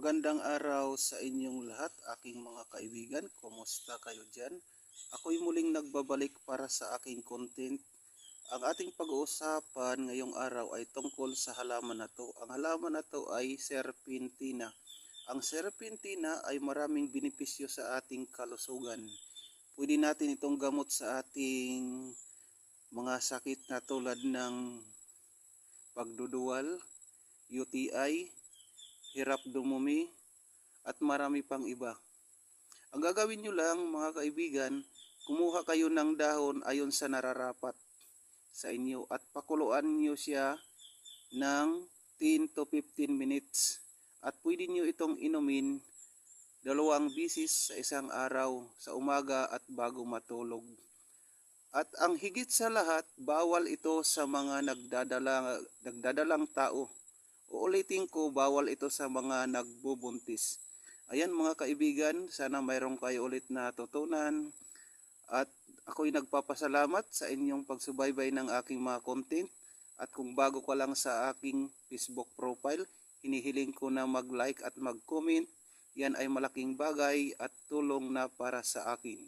Magandang araw sa inyong lahat, aking mga kaibigan. Kumusta kayo dyan? Ako'y muling nagbabalik para sa aking content. Ang ating pag-uusapan ngayong araw ay tungkol sa halaman na to. Ang halaman na to ay serpentina. Ang serpentina ay maraming benepisyo sa ating kalusugan. Pwede natin itong gamot sa ating mga sakit na tulad ng pagduduwal, UTI, hirap dumumi, at marami pang iba. Ang gagawin nyo lang mga kaibigan, kumuha kayo ng dahon ayon sa nararapat sa inyo at pakuluan nyo siya ng 10 to 15 minutes. At pwede nyo itong inumin 2 bisis sa isang araw, sa umaga at bago matulog. At ang higit sa lahat, bawal ito sa mga nagdadalang tao. Uulitin ko, bawal ito sa mga nagbubuntis. Ayan mga kaibigan, sana mayroon kayo ulit na tutunan. At ako'y nagpapasalamat sa inyong pagsubaybay ng aking mga content. At kung bago ka lang sa aking Facebook profile, hinihiling ko na mag-like at mag-comment. Yan ay malaking bagay at tulong na para sa akin.